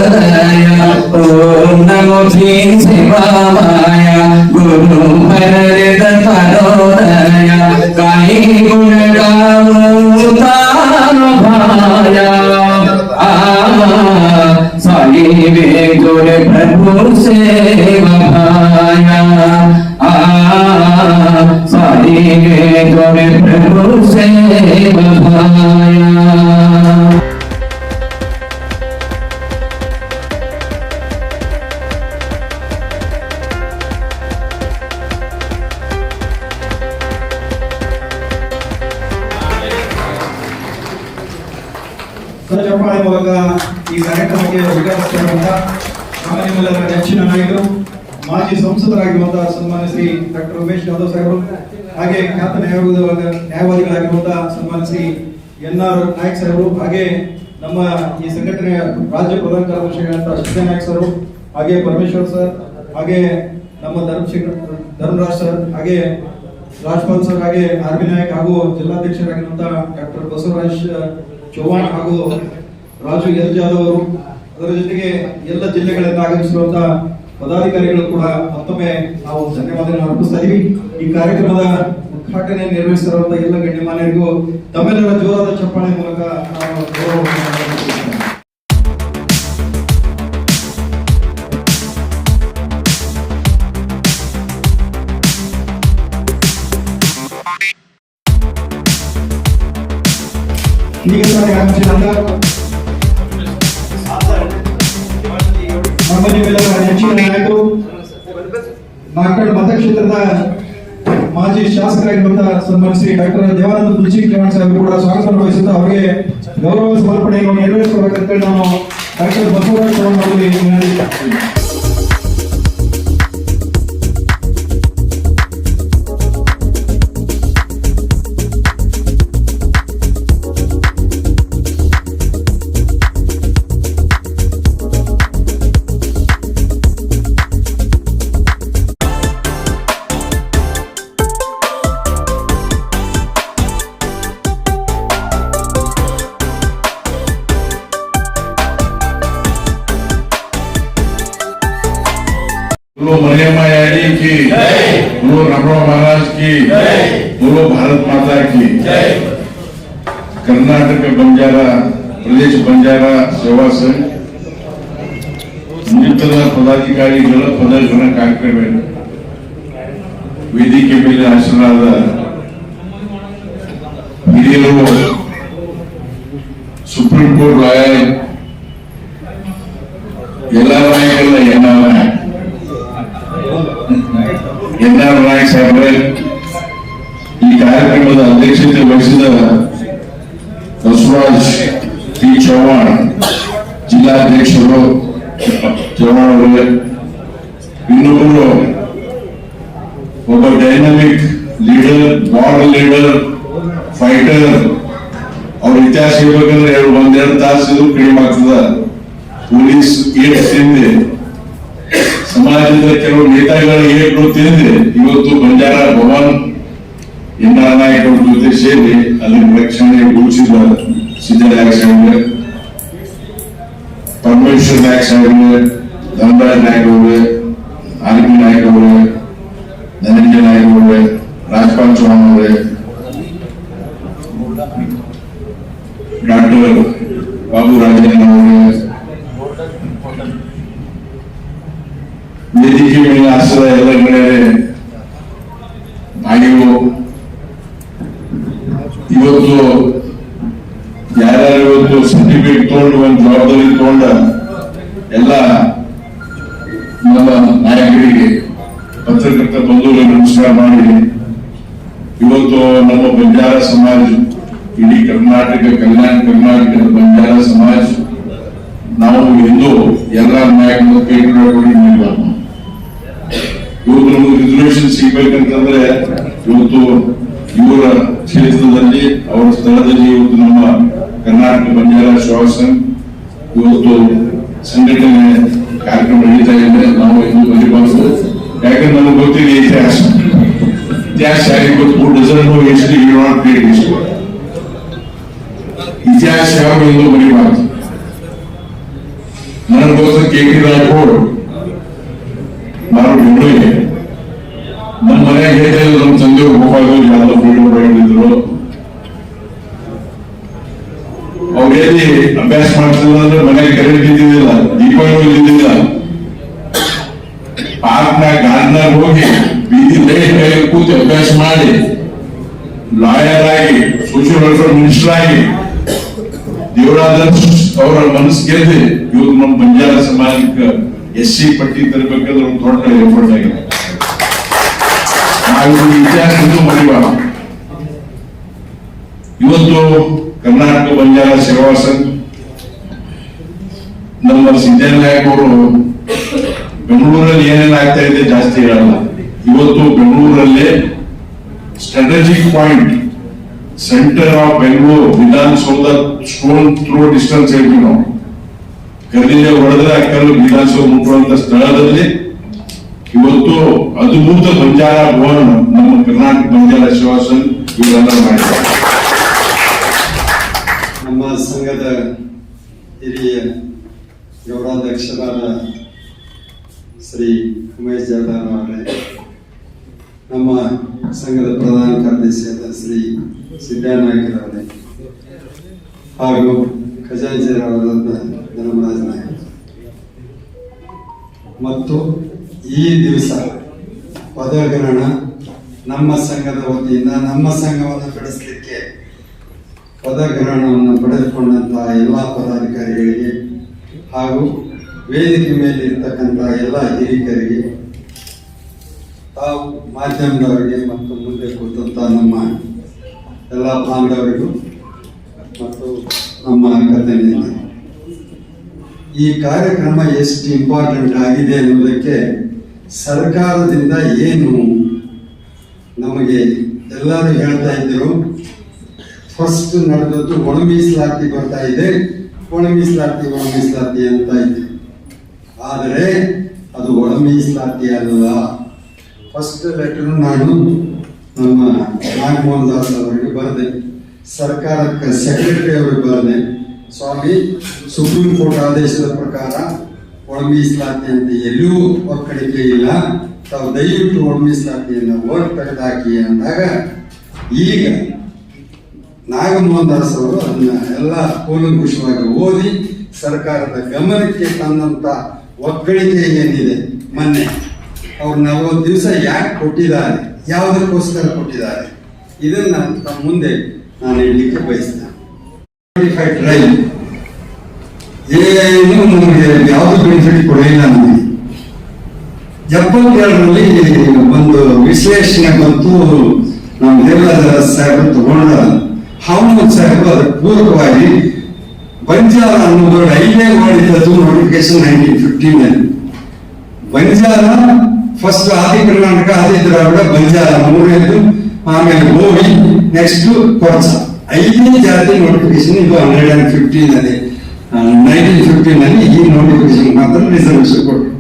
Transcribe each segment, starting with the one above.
ಓಂ ನಮೋ ಶ್ರೀ ಶಿವಾಯ ಗುರು ಹರರಿದ ತರೋದಯ ಕಾಯಿ ಗುಣಗಾಮುತಾನುಭಾಯ ಸಾಯಿ वे गुर प्रभु सेवभाय साई वे गुर प्रभु सेवभाय ಚಪ್ಪಾಳೆ ಮೂಲಕ ಈ ಕಾರ್ಯಕ್ರಮಕ್ಕೆ ಉದ್ಘಾಟಿಸಿರುವಂತ ನಮ್ಮೆಲ್ಲರ ನೆಚ್ಚಿನ ನಾಯಕರು ಮಾಜಿ ಸಂಸದರಾಗಿರುವಂತಹ ಸನ್ಮಾನ್ಯ ಶ್ರೀ ಡಾಕ್ಟರ್ ಉಮೇಶ್ ಯಾದವ್ ಸಾಹೇಬರು, ಹಾಗೆ ಖ್ಯಾತ ನ್ಯಾಯವಾದಿಗಳಾಗಿರುವಂತಹ ಸನ್ಮಾನ್ಯ ಶ್ರೀ NR ನಾಯಕ್ ಸಾಹೇಬರು, ಹಾಗೆ ನಮ್ಮ ಈ ಸಂಘಟನೆಯ ರಾಜ್ಯ ಪ್ರಧಾನ ಕಾರ್ಯದರ್ಶಿಗಳಂತ ಶಿವನಾಯಕ್ ನಾಯಕ್ ಸರ್, ಹಾಗೆ ಪರಮೇಶ್ವರ್ ಸರ್, ಹಾಗೆ ನಮ್ಮ ಧರ್ಮರಾಜ್ ಸರ್, ಹಾಗೆ ರಾಜ್ಪಾಲ್ ಸರ್, ಹಾಗೆ RB ನಾಯಕ್ ಹಾಗೂ ಜಿಲ್ಲಾಧ್ಯಕ್ಷರಾಗಿರುವಂತಹ ಡಾಕ್ಟರ್ ಬಸವರಾಜ್ ಚೌಹಾಣ್ ಹಾಗೂ ರಾಜು ಎಲ್ ಜಾಧವ್ ಅವರು, ಅದರ ಜೊತೆಗೆ ಎಲ್ಲ ಜಿಲ್ಲೆಗಳಿಂದ ಆಗಮಿಸಿರುವಂತಹ ಪದಾಧಿಕಾರಿಗಳು ಕೂಡ ಮತ್ತೊಮ್ಮೆ ನಾವು ಧನ್ಯವಾದಗಳನ್ನು ಅರ್ಪಿಸ್ತಾ ಇದೀವಿ. ಈ ಕಾರ್ಯಕ್ರಮದ ಉದ್ಘಾಟನೆ ನಿರ್ವಹಿಸಿರುವಂತಹ ಎಲ್ಲ ಗಣ್ಯಮಾನ್ಯರಿಗೂ ತಮ್ಮೆಲ್ಲರ ಜೋರಾದ ಚಪ್ಪಾಳೆ ಮೂಲಕ ನಾವು ನಾಯಕರು ನಾಲ್ಕಡ್ ಮತಕ್ಷೇತ್ರದ ಮಾಜಿ ಶಾಸಕರಾಗಿರುವಂತಹ ಸನ್ಮಾನ್ಯ ಶ್ರೀ ಡಾಕ್ಟರ್ ದೇವಾನಂದ ತುಳಸಿ ಸಾಹೇಬರು ಕೂಡ ಸ್ವಾಗತ ವಹಿಸುತ್ತಾ ಅವರಿಗೆ ಗೌರವ ಸಮರ್ಪಣೆಯನ್ನು ನೆರವೇರಿಸಬೇಕಂತ ನಾನು ಡಾಕ್ಟರ್ ಬಸವರಾಜ್ ಅವರಿಗೆ बोलो मरियम यानी की जय, बोलो रामराव महाराज की जय, बोलो भारत माता की जय। कर्नाटक बंजारा प्रदेश बंजारा सेवा संघ ಇನ್ನಿತರ ಪದಾಧಿಕಾರಿಗಳ ಪದಗ್ರಹಣ ಕಾರ್ಯಕ್ರಮ ವೇದಿಕೆ ಮೇಲೆ ಆಸೀನರಾದ ಹಿರಿಯರು, ಸುಪ್ರೀಂ ಕೋರ್ಟ್ ಲಾಯರ್, ಎಲ್ಲ ನಾಯಕರ NR ನಾಯಕ್ ಸಾಹೇಬ್ರೆ, ಈ ಕಾರ್ಯಕ್ರಮದ ಅಧ್ಯಕ್ಷತೆ ವಹಿಸಿದ ಬಸವರಾಜ್ ಟಿ ಚೌಹಾಣ್ ಜಿಲ್ಲಾಧ್ಯಕ್ಷರು ಚೌಹಾಣ್ ಅವರೇ, ಇನ್ನೊಬ್ಬರು ಒಬ್ಬ dynamic leader, border leader, fighter, ಅವ್ರ ಇತಿಹಾಸ ಹೇಳ್ಬೇಕಂದ್ರೆ ಒಂದೆರಡು ತಾಸು ಕಡಿಮೆ ಆಗ್ತದ. ಪೊಲೀಸ್ ಹಿಂದೆ ಸಮಾಜದ ಕೆಲವು ನೇತಾಗಳ ಏಟು ತಿಂದೆ ಇವತ್ತು ಬಂಜಾರ ಭವನ್ NR ನಾಯಕ್ ಅವ್ರ ಜೊತೆ ಸೇರಿ ಅದರ ರಕ್ಷಣೆಗೊಳಿಸಿದ ಸಿದ್ದನಾಯಕ್ ಸಾಹೇಬ್ರೆ, ಪರಮೇಶ್ವರ್ ನಾಯಕ್ ಸಾಹೇಬ್ರೆ, ಧರ್ಮರಾಜ್ ನಾಯಕ್ ಅವರೇ, RB ನಾಯಕ್ ಅವರೇ, ಧನಂಜಯ ನಾಯಕ್ ಅವರೇ, ರಾಜ್ಪಾಲ್ ಚೌಹಾಣ್ ಅವರೇ, ಡಾಕ್ಟರ್ ಬಾಬು ರಾಜೇಂದ್ರ ಅವರೇ, ವೇದಿಕೆ ಮೇಲೆ ಆಸದ ಎಲ್ಲ ಗೆಳೆಯರೇ, ಹಾಗೆಯೂ ಇವತ್ತು ಯಾರ್ಯಾರು ಇವತ್ತು ಸರ್ಟಿಫಿಕೇಟ್ ತಗೊಂಡು ಒಂದು ಜವಾಬ್ದಾರಿ ತಗೊಂಡ ಎಲ್ಲ ನಮ್ಮ ನಾಯಕರಿಗೆ, ಪತ್ರಕರ್ತ ಬಂಧುಗಳಿಗೆ ನಮಸ್ಕಾರ ಮಾಡಿ, ಇವತ್ತು ನಮ್ಮ ಬಂಜಾರ ಸಮಾಜ ಇಡೀ ಕರ್ನಾಟಕ, ಕಲ್ಯಾಣ ಕರ್ನಾಟಕದ ಬಂಜಾರ ಸಮಾಜ ನಾವು ಇಂದು ಎಲ್ಲ ನಾಯಕರು ಕೈ ಕೊಡಿಲ್ಲ. ಇವತ್ತು ನಮಗೆ ರಿಸರ್ವೇಶನ್ ಸಿಗ್ಬೇಕಂತಂದ್ರೆ ಇವತ್ತು ಇವರ ಕ್ಷೇತ್ರದಲ್ಲಿ ಅವರ ಸ್ಥಳದಲ್ಲಿ ಇವತ್ತು ನಮ್ಮ ಕರ್ನಾಟಕ ಬಂಜಾರ ಸೇವಾ ಸಂಘ ಇವತ್ತು ಸಂಘಟನೆ ಕಾರ್ಯಕ್ರಮ ನಡೀತಾ ಇದೆ. ನಾವು ಇಂದು ಬರೀಬಾರ್ದು, ಯಾಕಂದ್ರೆ ನಮಗೆ ಗೊತ್ತಿದೆ ಇತಿಹಾಸ ಯಾರಿಗೆ ಗೊತ್ತು. ಇತಿಹಾಸ ಯಾವಾಗ ಎಂದು ಬರೀಬಾರ್ದು. ನನಗೋಸ್ಕರ KT ರಾಠೋಡ್ ನಾನು ಬೆಂಗಳೂರಿಗೆ ನಮ್ಮ ಮನೆಯಾಗ ಹೇಳ್ತಾ ಇದ್ರು, ನಮ್ಮ ಸಂಜೆ ಗೋಪಾಲ್ ಎಲ್ಲ ಫ್ರೀಡಮ್ ಮಾಡಿದ್ರು. ಅವ್ರೇಲಿ ಅಭ್ಯಾಸ ಮಾಡ್ತಿಲ್ಲ ಅಂದ್ರೆ ಮನೆಗೆ ಕರೆಂಟ್ ಇದ್ದಿದ್ದಿಲ್ಲ, ದೀಪಾವಳಿ ಇದ್ದಿದ್ದಿಲ್ಲ. ಪಾರ್ಕ್ನಾಗ ಗಾರ್ಡನ್ಯಾಗ ಹೋಗಿ ಬೀದಿ ಲೈಟ್ ಕೂತು ಅಭ್ಯಾಸ ಮಾಡಿ ಲಾಯರ್ ಆಗಿ ಸೋಷಿಯಲ್ ವೆಲ್ಫೇರ್ ಮಿನಿಸ್ಟರ್ ಆಗಿ ದೇವರಾಜ ಅವರ ಮನಸ್ಸು ಗೆದ್ದು ಇವತ್ತು ನಮ್ಮ ಬಂಜಾರ ಸಮಾಜಕ್ಕೆ SC ಪಟ್ಟಿ ತರಬೇಕಾದ್ರೆ ಒಂದು ದೊಡ್ಡ ಎಫರ್ಟ್ ಆಗಿದೆ. ನಾವು ಇತಿಹಾಸದಿಂದ ಮರಿಬಾರ. ಇವತ್ತು ಕರ್ನಾಟಕ ಬಂಜಾರ ಸೇವಾ ಸಂಘ ನಮ್ಮ ಸಿದ್ದನಾಯಕ್ ಅವರು ಬೆಂಗಳೂರಲ್ಲಿ ಏನೇನು ಆಗ್ತಾ ಇದೆ ಜಾಸ್ತಿ ಹೇಳಲ್ಲ. ಇವತ್ತು ಬೆಂಗಳೂರಲ್ಲಿ strategic point centre of Bengaluru Vidhana Soudha stone throw distance ಹೇಳ್ತೀವಿ ನಾವು. ಕಲ್ಲಿಗೆ ಹೊಡೆದ್ರೆ ಅಕ್ಕಲು ವಿಧಾನಸೌಧ ಮುಟ್ಟುವಂತ ಸ್ಥಳದಲ್ಲಿ ಇವತ್ತು ಅದ್ಭುತ ಬಂಜಾರ ಭವನ ನಮ್ಮ ಕರ್ನಾಟಕ ಬಂಜಾರ ಸೇವಾ ಸಂಘ ಇವೆಲ್ಲ ಮಾಡಿದ್ದಾರೆ. ನಮ್ಮ ಸಂಘದ ಹಿರಿಯ ಗೌರವಾಧ್ಯಕ್ಷರಾದ ಶ್ರೀ ಉಮೇಶ್ ಜಾಧವ್ ಅವರೇ, ನಮ್ಮ ಸಂಘದ ಪ್ರಧಾನ ಕಾರ್ಯದರ್ಶಿಯಾದ ಶ್ರೀ ಸಿದ್ದನಾಯಕರವರೇ ಹಾಗೂ ಖಜಾಂಚಿಯವರಾದ ಧರ್ಮರಾಜ ನಾಯಕ್ ಮತ್ತು ಈ ದಿವಸ ಪದಗ್ರಹಣ ನಮ್ಮ ಸಂಘದ ವತಿಯಿಂದ ನಮ್ಮ ಸಂಘವನ್ನು ಬೆಳೆಸಲಿಕ್ಕೆ ಪದಗ್ರಹಣವನ್ನು ಪಡೆದುಕೊಂಡಂತಹ ಎಲ್ಲ ಪದಾಧಿಕಾರಿಗಳಿಗೆ ಹಾಗೂ ವೇದಿಕೆ ಮೇಲೆ ಇರ್ತಕ್ಕಂಥ ಎಲ್ಲ ಹಿರಿಯರಿಗೆ, ತಾವು ಮಾಧ್ಯಮದವರಿಗೆ ಮತ್ತು ಮುಂದೆ ಕೂತಂತ ನಮ್ಮ ಎಲ್ಲ ಬಾಂಧವರಿಗೂ ಮತ್ತು ನಮ್ಮ ಕಥೆಯಿಂದ ಈ ಕಾರ್ಯಕ್ರಮ ಎಷ್ಟು ಇಂಪಾರ್ಟೆಂಟ್ ಆಗಿದೆ ಅನ್ನೋದಕ್ಕೆ ಸರ್ಕಾರದಿಂದ ಏನು ನಮಗೆ ಎಲ್ಲರೂ ಹೇಳ್ತಾ ಇದ್ರು. ಫಸ್ಟ್ ನಡೆದದ್ದು ಒಣ ಮೀಸಲಾತಿ ಬರ್ತಾ ಇದೆ, ಒಣ ಮೀಸಲಾತಿ ಅಂತ ಇತ್ತು. ಆದರೆ ಅದು ಒಣ ಮೀಸಲಾತಿ ಅಲ್ಲ. ಫಸ್ಟ್ ಲೆಟರ್ ನಾನು ನಮ್ಮ ನಾಗಮೋಹನ್ ದಾಸ್ ಅವರಿಗೆ ಬರೆದೆ, ಸರ್ಕಾರಕ್ಕೆ ಸೆಕ್ರೆಟರಿ ಅವರಿಗೆ ಬರೆದೆ, ಸ್ವಾಮಿ ಸುಪ್ರೀಂ ಕೋರ್ಟ್ ಆದೇಶದ ಪ್ರಕಾರ ಒಳ ಮೀಸಲಾತಿ ಅಂತ ಎಲ್ಲೂ ಒಕ್ಕಳಿಕೆ ಇಲ್ಲ, ತಾವು ದಯವಿಟ್ಟು ಒಳ ಮೀಸಲಾತಿಯನ್ನು ಓಟ್ ತೆಗೆದಾಕಿ ಅಂದಾಗ ಈಗ ನಾಗಮೋಹನ್ ದಾಸ್ ಅವರು ಅದನ್ನ ಎಲ್ಲ ಕೂಲಂಕುಷವಾಗಿ ಓದಿ ಸರ್ಕಾರದ ಗಮನಕ್ಕೆ ತಂದಂತ ಒಕ್ಕಳಿಕೆ ಏನಿದೆ ಮೊನ್ನೆ ಅವ್ರು 40 ದಿವಸ ಯಾಕೆ ಕೊಟ್ಟಿದ್ದಾರೆ, ಯಾವುದಕ್ಕೋಸ್ಕರ ಕೊಟ್ಟಿದ್ದಾರೆ, ಇದನ್ನ ತಮ್ಮ ಮುಂದೆ ನಾನು ಹೇಳಲಿಕ್ಕೆ ಬಯಸ್ತೇನೆ. ಏನು ನಮಗೆ ಯಾವುದು ಬೆನಿಫಿಟ್ ಕೊಡಲಿಲ್ಲ. ನಮಗೆ 72ರಲ್ಲಿ ಒಂದು ವಿಶ್ಲೇಷಣೆ ಬಂತು, ನಮ್ಮ ದೇವರಾಜ ಸಾಹೇಬರು ತಗೊಂಡ ಹನುಮಂತ್ ಸಾಹೇಬರು ಅದಕ್ಕೆ ಪೂರಕವಾಗಿ ಬಂಜಾರ ಅನ್ನೋದು ರೈಲ್ವೆ ಮಾಡಿದ್ದು ನೋಟಿಫಿಕೇಶನ್ 1915 ಬಂಜಾರ ಫಸ್ಟ್ ಆದಿ ಕರ್ನಾಟಕ, ಆದಿ ದ್ರಾವಿಡ, ಬಂಜಾರ ಮೂರನೇದು, ಆಮೇಲೆ ಗೋವಿ, ನೆಕ್ಸ್ಟ್ ಕೊರ್ಚ, 5ನೇ ಜಾತಿ ನೋಟಿಫಿಕೇಶನ್. ಇದು 115 1915 ಈ ನೋಟಿಫಿಕೇಶನ್ ಮಾತ್ರ ರಿಸರ್ವೇಶನ್ ಕೊಟ್ಟರು.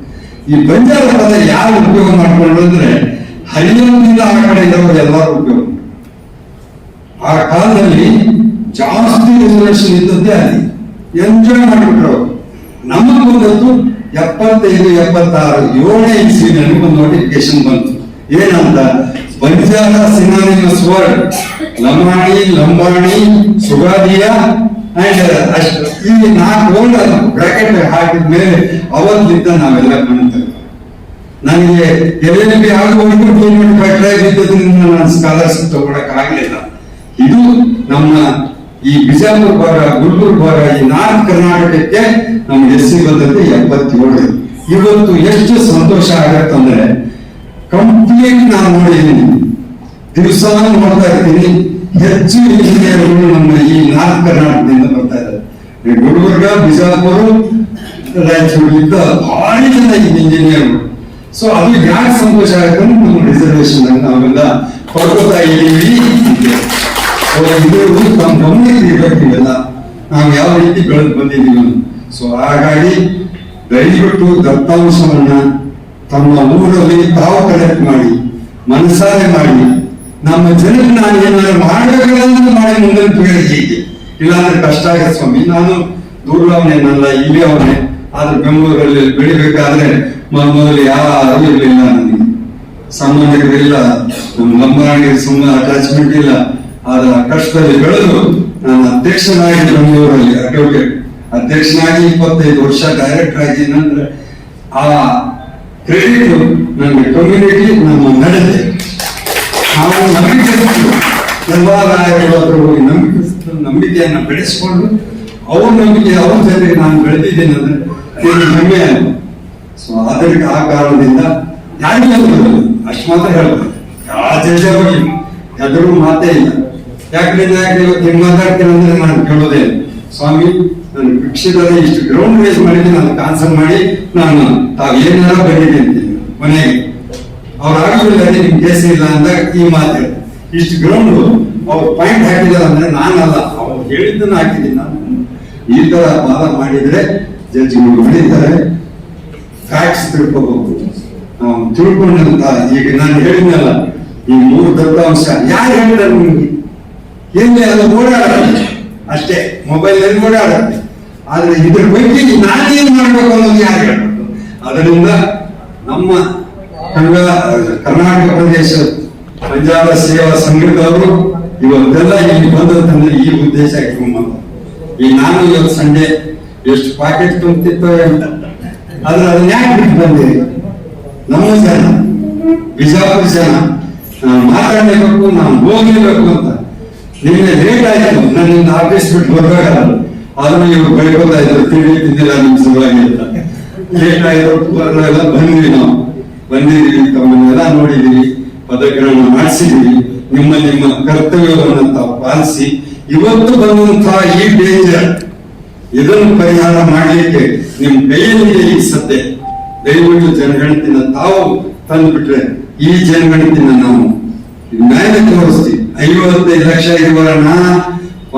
ಈ ಬಂಜಾರ ಪದ ಯಾರು ಉಪಯೋಗ ಮಾಡ್ಕೊಂಡು ಅಂದ್ರೆ ಹರಿಯಾಣದಿಂದ ಆ ಕಡೆ ಇರೋರು ಎಲ್ಲರೂ ಉಪಯೋಗ. ಆ ಕಾಲದಲ್ಲಿ ಜಾಸ್ತಿ ರಿಸರ್ವೇಶನ್ ಇದ್ದದ್ದೇ ಅಲ್ಲಿ ಎಂಜಾಯ್ ಮಾಡಿಬಿಟ್ರು ಅವರು. ನಮಗೆ ಬಂದದ್ದು 75, 76, 7ನೇ ಇಸ್ವಿನಲ್ಲಿ ಒಂದು ನೋಟಿಫಿಕೇಶನ್ ಬಂತು. ಏನಂತ, ಬಂಜಾರ ಸಿನಾನಿಮಸ್ ವರ್ಡ್ ಲಮಾಣಿ, ಲಂಬಾಣಿ, ಸುಗಾದಿಯ ಅಂಡ್ ಅಷ್ಟು ಈ 4 ವರ್ಡ್ ಬ್ರಾಕೆಟ್ ಹಾಕಿದ ಮೇಲೆ ಅವತ್ತಿದ್ದ ನಾವೆಲ್ಲ ಕಾಣ್ತೇವೆ. ನನಗೆ LLB ಆಗುವವರೆಗೂ ಪೇಮೆಂಟ್ ಇದ್ದದ್ರಿಂದ ನಾನು ಸ್ಕಾಲರ್ಶಿಪ್ ತಗೊಳಕ್ ಆಗ್ಲಿಲ್ಲ. ಇದು ನಮ್ಮ ಈ ಬಿಜಾಪುರ ಭಾಗ, ಗುಲ್ಬರ್ಗ ಭಾಗ, ಈ ನಾರ್ತ್ ಕರ್ನಾಟಕಕ್ಕೆ ನಮ್ಗೆ SC ಬಂದದ್ದು 77. ಇವತ್ತು ಎಷ್ಟು ಸಂತೋಷ ಆಗತ್ತಂದ್ರೆ ಕಂಪ್ಲೀಟ್ ನಾನು ನೋಡಿದ್ದೀನಿ, ದಿವಸ ನೋಡ್ತಾ ಇರ್ತೀನಿ, ಹೆಚ್ಚು ಇಂಜಿನಿಯರ್ಗಳು ನಮ್ಮ ಈ ನಾರ್ತ್ ಕರ್ನಾಟಕದಿಂದ ಬರ್ತಾ ಇದ್ದಾರೆ. ಗುಲ್ಬರ್ಗ, ಬಿಜಾಪುರ, ರಾಯಚೂರಿನಿಂದ ಭಾರಿ ಜನ ಇಂಜಿನಿಯರ್ಗಳು. ಸೊ ಅದು ಯಾಕೆ ಸಂತೋಷ ಆಗುತ್ತೆ, ನಮ್ಮ ರಿಸರ್ವೇಶನ್ ನಾವೆಲ್ಲ ಪಡ್ಕೋತಾ ಇದ್ದೀವಿ. ಇದು ನಮ್ಮ ಗಮನಕ್ಕೆ ಇರಬೇಕು, ಇವೆಲ್ಲ ನಾವು ಯಾವ ರೀತಿ ಬೆಳೆದು ಬಂದಿದ್ದೀವಿ. ಸೊ ಹಾಗಾಗಿ ದಯವಿಟ್ಟು ದತ್ತಾಂಶವನ್ನ ತಮ್ಮ ಊರಲ್ಲಿ ತಾವು ಕಲೆಕ್ಟ್ ಮಾಡಿ, ಮನಸಾರೆ ಮಾಡಿ, ನಮ್ಮ ಜನಕ್ಕೆ ನಾನು ಏನಾದ್ರು ಮಾಡಬೇಕಂದ್ರೆ ಮಾಡಿ ಮುಂದೆ ಪೀಳಿಗೆ. ಇಲ್ಲಾಂದ್ರೆ ಕಷ್ಟ ಆಗತ್ತೆ ಸ್ವಾಮಿ. ನಾನು ದೂರವನೇನಲ್ಲ, ಇಲ್ಲಿ ಅವನೇ, ಆದ್ರೆ ಬೆಂಗಳೂರಲ್ಲಿ ಬೆಳಿಬೇಕಾದ್ರೆ ಮೊದಲು ಯಾರು ಇರಲಿಲ್ಲ, ನನಗೆ ಸಂಬಂಧಿಕರಿಲ್ಲ, ನಮ್ಮ ಲಂಬಾಣಿಗೆ ಸುಮ್ಮನೆ ಅಟ್ಯಾಚ್ಮೆಂಟ್ ಇಲ್ಲ. ಆದ್ರೆ ಆ ಕಷ್ಟದಲ್ಲಿ ಬೆಳೆದು ನಾನು ಅಧ್ಯಕ್ಷನಾಗಿ ಬೆಂಗಳೂರಲ್ಲಿ ಅಡ್ವೊಕೇಟ್ ಅಧ್ಯಕ್ಷನಾಗಿ 25 ವರ್ಷ ಡೈರೆಕ್ಟರ್ ಆಗಿ ನಂತರ ಆ ಕ್ರೆಡಿಟ್ ನನ್ನ ಕಮ್ಯುನಿಟಿ, ನಮ್ಮ ನಡತೆ, ನಾವು ನಂಬಿಕೆಸ್ತರು ಎಲ್ಲ ನಾಯಕರು ಹತ್ರ ಹೋಗಿ ನಂಬಿಕೆಯನ್ನ ಬೆಳೆಸಿಕೊಂಡು ಅವ್ರ ನಂಬಿಕೆ ಅವ್ರ ಜೊತೆಗೆ ನಾನು ಬೆಳೆದಿದ್ದೇನೆ ಅಂದ್ರೆ ಇದು ಹೆಮ್ಮೆ ಅಲ್ಲ. ಸೊ ಅದಕ್ಕೆ ಆ ಕಾರಣದಿಂದ ಯಾರಿಗೂ ಅಷ್ಟು ಮಾತ್ರ ಹೇಳ್ಬೋದು, ಯಾವ ಜಡ್ಜ ಬಗ್ಗೆ ಎದುರು ಮಾತೇ ಇಲ್ಲ. ಯಾಕಂದ್ರೆ ಇವತ್ತು ಹೆಂಗ್ ಮಾತಾಡ್ತೀನಿ ಅಂದ್ರೆ ನಾನು ಕೇಳೋದೇ ಇಲ್ಲ. ಸ್ವಾಮಿ ನಾನು ಭಿಕ್ಷೆದಲ್ಲಿ ಇಷ್ಟು ಗ್ರೌಂಡ್ ರೇಸ್ ಮಾಡಿದ್ದೀನಿ, ನಾನು ಕ್ಯಾನ್ಸಲ್ ಮಾಡಿ ನಾನು ತಾವು ಏನಾರ ಬರೀತೀನಿ ಮನೆಗೆ ಅವ್ರು ಆಗುದಿಲ್ಲ, ನಿಮ್ ಕೇಸ ಇಲ್ಲ ಅಂದಾಗ ಈ ಮಾತು ಇಷ್ಟು ಗ್ರೌಂಡ್ ಅವ್ರು ಪಾಯಿಂಟ್ ಹಾಕಿದಾರೆ ಅಂದ್ರೆ ನಾನಲ್ಲ, ಅವ್ರು ಹೇಳಿದ್ದನ್ನು ಹಾಕಿದ್ದೀನಿ ನಾನು. ಈ ತರ ವಾದ ಮಾಡಿದ್ರೆ ಜಡ್ಜಿಗಳು ಮಾಡಿದ್ದಾರೆ, ಫ್ಯಾಕ್ಟ್ಸ್ ತಿಳ್ಕೋಬಹುದು. ತಿಳ್ಕೊಂಡಂತ ಈಗ ನಾನು ಹೇಳಿದ್ನಲ್ಲ, ಈ 3 ದತ್ತಾಂಶ ಯಾರು ಹೇಳ್ತಾರೆ ನಿಮ್ಗೆ? ಎಲ್ಲಿ ಎಲ್ಲ ಓಡಾಡುತ್ತೆ ಅಷ್ಟೇ, ಮೊಬೈಲ್ ಅಲ್ಲಿ ಓಡಾಡುತ್ತೆ. ಆದ್ರೆ ಇದ್ರ ಬಗ್ಗೆ ನಾನೇನ್ ಮಾಡ್ಬೇಕು ಅನ್ನೋದು ಯಾರು ಹೇಳ್ಬೇಕು? ಅದರಿಂದ ನಮ್ಮ ಕರ್ನಾಟಕ ಪ್ರದೇಶ ಪಂಜಾಬ ಸೇವಾ ಸಂಘದವರು ಇವತ್ತೆಲ್ಲ ಇಲ್ಲಿ ಬಂದಂತಂದ್ರೆ ಈ ಉದ್ದೇಶ ಇಟ್ಕೊಂಡ್ಬಂದ. ಈ ನಾನು ಇವತ್ತು ಸಂಡೆ ಎಷ್ಟು ಪಾಕೆಟ್ ತುಂಬ್ತಿತ್ತೋ ಆದ್ರೆ ಅದನ್ನ ಯಾಕೆ ಬಿಟ್ಟು ಬಂದಿರಿ? ನಮ್ಮ ಜನ, ಬಿಜಾಪುರ ಜನ ಮಾತಾಡಲೇಬೇಕು, ನಾವು ಹೋಗ್ಲೇಬೇಕು ಅಂತ. ನಿನ್ನೆ ಲೇಟ್ ಆಯ್ತು, ನನ್ನಿಂದ ಆಫೀಸ್ ಬಿಟ್ಟು ಬರುವಾಗ, ಆದ್ರೂ ಇವ್ರು ಬೈಕೋತಾ ಇದ್ರು, ತಿಂದಿಲ್ಲ ನಿಮ್ ಸಲುವಾಗಿ ಅಂತ. ಲೇಟ್ ಆಯ್ತು ಎಲ್ಲ ಬಂದ್ವಿ, ನಾವು ಬಂದಿದ್ದೀವಿ, ತಮ್ಮನ್ನೆಲ್ಲ ನೋಡಿದೀವಿ, ಪದಗ್ರಹಣ ಮಾಡಿಸಿದೀವಿ. ನಿಮ್ಮ ಕರ್ತವ್ಯವನ್ನು ತಾವು ಪಾಲಿಸಿ ಇವತ್ತು ಬಂದಂತಹ ಈ ಡೇಂಜರ್ ಇದನ್ನು ಪರಿಹಾರ ಮಾಡಲಿಕ್ಕೆ ನಿಮ್ ಕೈಯಲ್ಲಿ ಈ ಸತ್ಯ. ದಯವಿಟ್ಟು ಜನಗಣತಿನ ತಾವು ತಂದ್ಬಿಟ್ರೆ ಈ ಜನಗಣತಿನ ನಾವು ನ್ಯಾಯ ತೋರಿಸ್ತೀವಿ. 55 ಲಕ್ಷ ಇರುವರಣ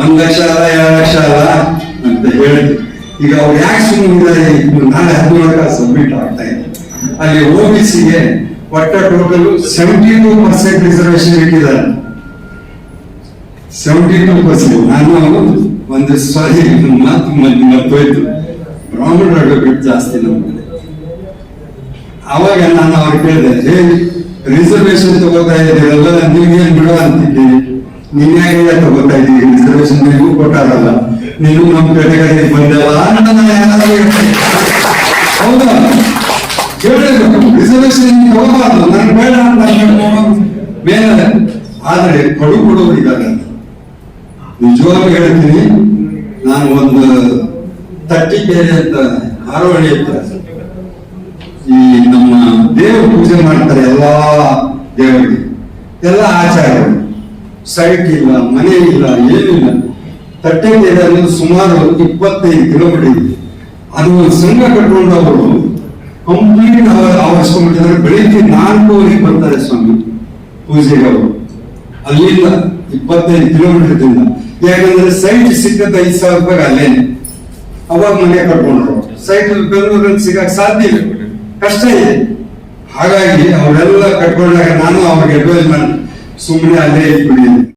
1 ಲಕ್ಷ ಅಲ್ಲ 2 ಲಕ್ಷ ಅಲ್ಲ ಅಂತ ಹೇಳಿದ್ವಿ. ಈಗ ಅವ್ರು ಯಾಕೆ ಸುಮ್ಮನೆ ನಾಳೆ 17 ಸಬ್ಮಿಟ್ ಆಗ್ತಾ ಇದೆ. ಅಲ್ಲಿ OBCಗೆ ಒಟ್ಟ ಟೋಟಲ್ 72% ರಿಸರ್ವೇಶನ್ ಇಟ್ಟಿದ್ದಾರೆ. 72%. ನಾನು ಒಂದು ಸಾರಿ ಮಾತು ಮರ್ತೋಯ್ತು, ಬ್ರಾಹ್ಮಣರು ಬಿಟ್ಟು ಜಾಸ್ತಿ ನಮ್ಗೆ. ಅವಾಗ ನಾನು ಅವ್ರು ಕೇಳಿದೆ, ರಿಸರ್ವೇಶನ್ ತಗೋತಾ ಇದ್ದೀರಲ್ಲ, ನೀವೇನ್ ಬಿಡೋ ಅಂತಿದ್ದೀವಿ, ನೀನ್ ಯಾಕೆ ತಗೋತಾ ಇದ್ದೀವಿ? ರಿಸರ್ವೇಶನ್ ನೀವು ಕೊಟ್ಟಾರಲ್ಲ, ನೀನು ನಮ್ಮ ಕೆಟಗರಿ ಬಂದಲ್ಲ. ಹೌದಾ? ಕೇಳಬೇಕು, ರಿಸರ್ವೇಶನ್ ತಗೋಬಾರ್ದು, ನನ್ ಬೇಡ ಅಂತ ಮೇಲೆ. ಆದ್ರೆ ಕೊಡುವರು ಇದ್ದಾರೆ. ನಿಜವಾಗ್ಲೂ ಹೇಳ್ತೀನಿ, ನಾನು ಒಂದು ತಟ್ಟಿಕೇರಿ ಅಂತ ಹಾರೋಹಳ್ಳಿ ಅಂತ ಈ ನಮ್ಮ ದೇವ್ರ ಪೂಜೆ ಮಾಡ್ತಾರೆ, ಎಲ್ಲಾ ದೇವರಿಗೆ, ಎಲ್ಲ ಆಚಾರ್ಯರು. ಸೈಟ್ ಇಲ್ಲ, ಮನೆ ಇಲ್ಲ, ಏನಿಲ್ಲ. ತಟ್ಟೆಕೇರಿ ಅನ್ನೋದು ಸುಮಾರು 25 ಕಿಲೋಮೀಟರ್ ಇದೆ. ಅದು ಒಂದು ಸಂಘ ಕಟ್ಕೊಂಡು ಅವರು ಕಂಪ್ಲೀಟ್ ಆವರಿಸ್ಕೊಂಡ್ಬಿಟ್ಟಿದ್ದಾರೆ. ಬೆಳಿಗ್ಗೆ 4 ಬರ್ತಾರೆ ಸ್ವಾಮಿ ಪೂಜೆಗೆ. ಅವರು ಅಲ್ಲಿಂದ 25 ಕಿಲೋಮೀಟರ್. ಯಾಕಂದ್ರೆ ಸೈಟ್ ಸಿಕ್ಕದ 5,000 ರೂಪಾಯಿ ಅಲ್ಲೇನೆ. ಅವಾಗ ಮನೆ ಕಟ್ಕೊಂಡ್ರು. ಸೈಟ್ ಬೆಂಗಳೂರಲ್ಲಿ ಸಿಗಕ್ ಸಾಧ್ಯ ಇಲ್ಲ, ಕಷ್ಟ ಇದೆ. ಹಾಗಾಗಿ ಅವರೆಲ್ಲ ಕಟ್ಕೊಂಡಾಗ ನಾನು ಅವ್ರಿಗೆ ಅಡ್ವೈಸ್ ಮಾಡಿ ಸುಮ್ಮನೆ ಅಲ್ಲೇ ಇಟ್ಬಿಡಿ.